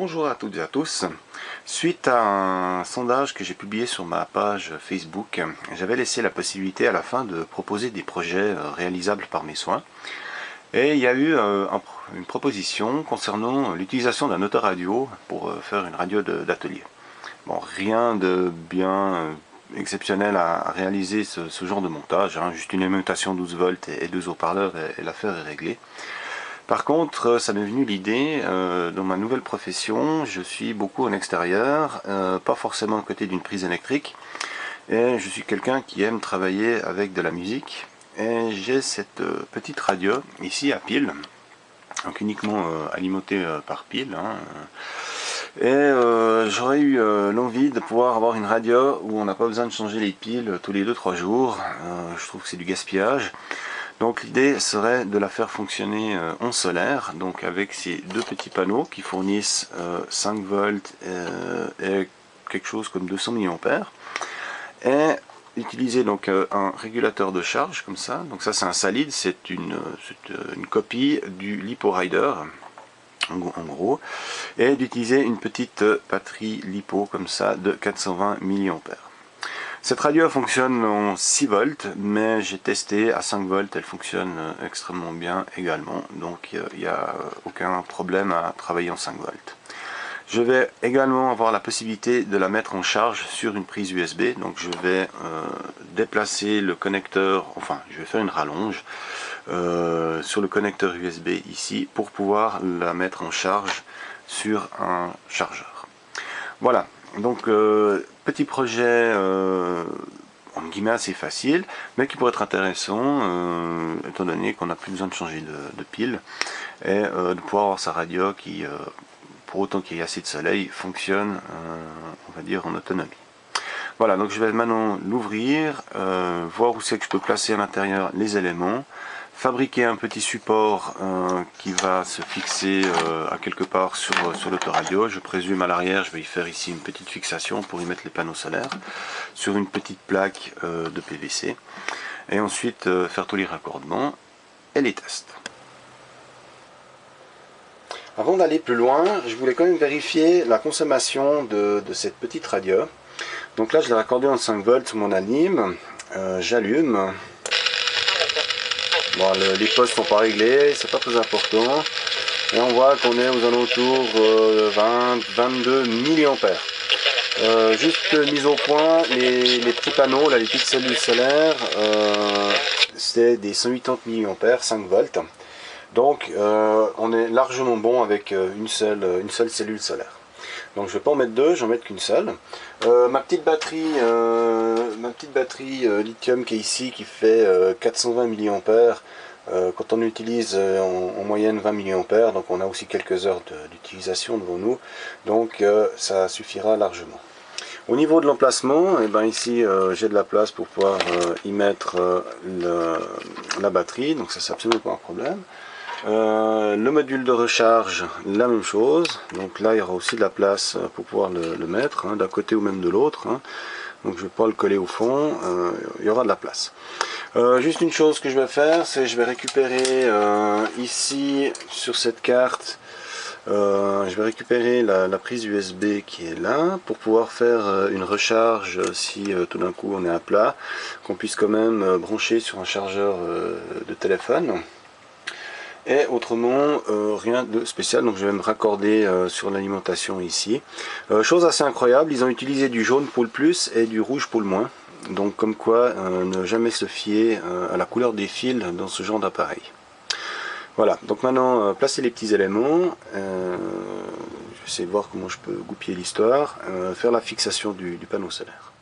Bonjour à toutes et à tous. Suite à un sondage que j'ai publié sur ma page Facebook, j'avais laissé la possibilité à la fin de proposer des projets réalisables par mes soins. Et il y a eu une proposition concernant l'utilisation d'un autoradio pour faire une radio d'atelier. Bon, rien de bien exceptionnel à réaliser ce genre de montage, hein, juste une alimentation 12 volts et deux haut-parleurs et l'affaire est réglée. Par contre, ça m'est venu l'idée, dans ma nouvelle profession, je suis beaucoup en extérieur, pas forcément à côté d'une prise électrique, et je suis quelqu'un qui aime travailler avec de la musique, et j'ai cette petite radio ici à pile, donc uniquement alimentée par pile, hein, et j'aurais eu l'envie de pouvoir avoir une radio où on n'a pas besoin de changer les piles tous les 2-3 jours, je trouve que c'est du gaspillage. Donc l'idée serait de la faire fonctionner en solaire, donc avec ces deux petits panneaux qui fournissent 5 volts et quelque chose comme 200 mA, et utiliser donc un régulateur de charge comme ça. Donc ça c'est un Salide, c'est une copie du LiPo Rider en gros, et d'utiliser une petite batterie LiPo comme ça de 420 mA. Cette radio fonctionne en 6 volts, mais j'ai testé à 5 volts, elle fonctionne extrêmement bien également, donc il n'y a aucun problème à travailler en 5 volts. Je vais également avoir la possibilité de la mettre en charge sur une prise USB, donc je vais déplacer le connecteur, enfin je vais faire une rallonge sur le connecteur USB ici pour pouvoir la mettre en charge sur un chargeur. Voilà, donc petit projet en guillemets assez facile, mais qui pourrait être intéressant étant donné qu'on n'a plus besoin de changer de pile et de pouvoir avoir sa radio qui, pour autant qu'il y ait assez de soleil, fonctionne, on va dire, en autonomie. Voilà, donc je vais maintenant l'ouvrir, voir où c'est que je peux placer à l'intérieur les éléments, fabriquer un petit support qui va se fixer à quelque part sur l'autoradio. Je présume à l'arrière, je vais y faire ici une petite fixation pour y mettre les panneaux solaires sur une petite plaque de PVC. Et ensuite faire tous les raccordements et les tests. Avant d'aller plus loin, je voulais quand même vérifier la consommation de cette petite radio. Donc là, je l'ai raccordé en 5 volts sur mon anime. J'allume. Bon, les postes sont pas réglés, c'est pas très important. Et on voit qu'on est aux alentours de 20-22 mA. Juste mise au point, les petits panneaux, là, les petites cellules solaires, c'est des 180 mA, 5 volts. Donc on est largement bon avec une seule cellule solaire. Donc je ne vais pas en mettre deux, je vais en mettre qu'une seule. Ma petite batterie lithium qui est ici, qui fait 420 mA, quand on utilise en moyenne 20 mA, donc on a aussi quelques heures d'utilisation devant nous, donc ça suffira largement. Au niveau de l'emplacement, ici j'ai de la place pour pouvoir y mettre la batterie, donc ça c'est absolument pas un problème. Le module de recharge, la même chose, donc là il y aura aussi de la place pour pouvoir le mettre, hein, d'un côté ou même de l'autre, hein. Donc je ne vais pas le coller au fond, il y aura de la place. Juste une chose que je vais faire, c'est je vais récupérer ici sur cette carte, je vais récupérer la prise USB qui est là pour pouvoir faire une recharge si tout d'un coup on est à plat, qu'on puisse quand même brancher sur un chargeur de téléphone. Et autrement, rien de spécial, donc je vais me raccorder sur l'alimentation ici. Chose assez incroyable, ils ont utilisé du jaune pour le plus et du rouge pour le moins. Donc comme quoi, ne jamais se fier à la couleur des fils dans ce genre d'appareil. Voilà, donc maintenant, placer les petits éléments. Je vais essayer de voir comment je peux goupiller l'histoire. Faire la fixation du panneau solaire.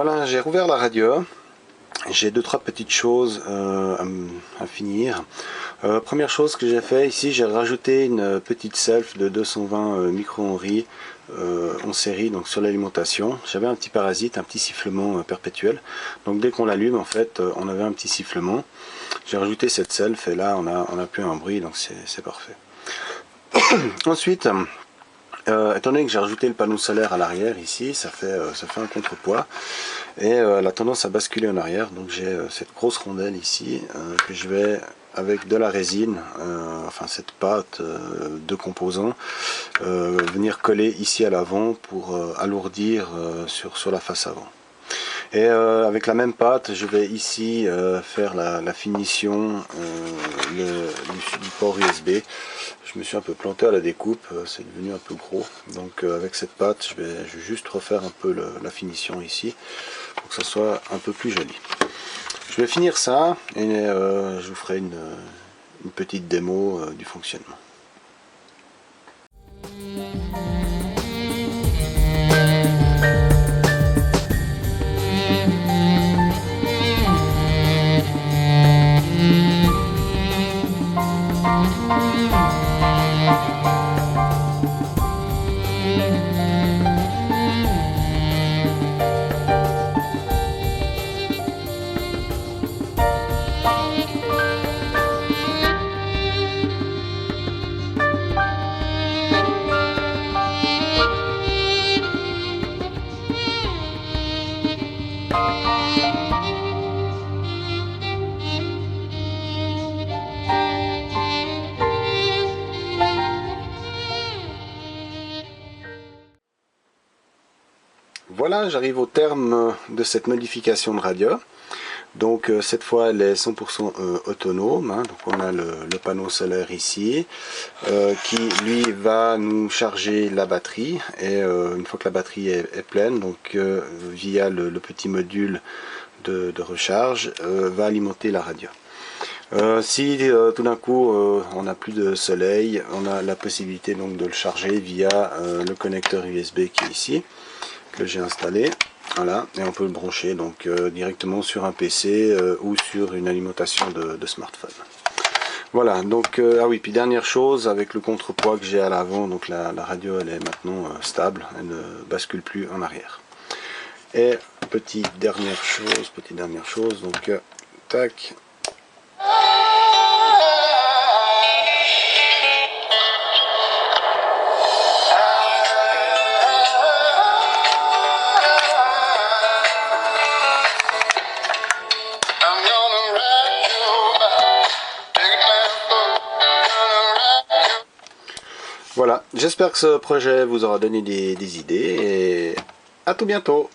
Voilà, j'ai rouvert la radio. J'ai deux trois petites choses à finir. Première chose que j'ai fait ici, j'ai rajouté une petite self de 220 micro-henry en série, donc sur l'alimentation. J'avais un petit parasite, un petit sifflement perpétuel. Donc dès qu'on l'allume, en fait, on avait un petit sifflement. J'ai rajouté cette self et là on a plus un bruit, donc c'est parfait. Ensuite, étant donné que j'ai rajouté le panneau solaire à l'arrière ici, ça fait un contrepoids et elle a tendance à basculer en arrière. Donc j'ai cette grosse rondelle ici que je vais, avec de la résine, enfin cette pâte de composants, venir coller ici à l'avant pour alourdir sur la face avant. Et avec la même pâte, je vais ici faire la finition du port USB. Je me suis un peu planté à la découpe, c'est devenu un peu gros. Donc avec cette pâte, je vais juste refaire un peu la finition ici, pour que ça soit un peu plus joli. Je vais finir ça et je vous ferai une petite démo du fonctionnement. Voilà, j'arrive au terme de cette modification de radio. Donc cette fois elle est 100% autonome, hein. Donc on a le panneau solaire ici qui lui va nous charger la batterie et une fois que la batterie est pleine, donc via le petit module de recharge, va alimenter la radio. Si tout d'un coup on n'a plus de soleil, on a la possibilité donc de le charger via le connecteur USB qui est ici, que j'ai installé. Voilà, et on peut le brancher donc directement sur un PC ou sur une alimentation de smartphone. Voilà, donc ah oui, puis dernière chose, avec le contrepoids que j'ai à l'avant, donc la radio elle est maintenant stable, elle ne bascule plus en arrière. Et petite dernière chose, donc tac. Voilà, j'espère que ce projet vous aura donné des idées et à tout bientôt.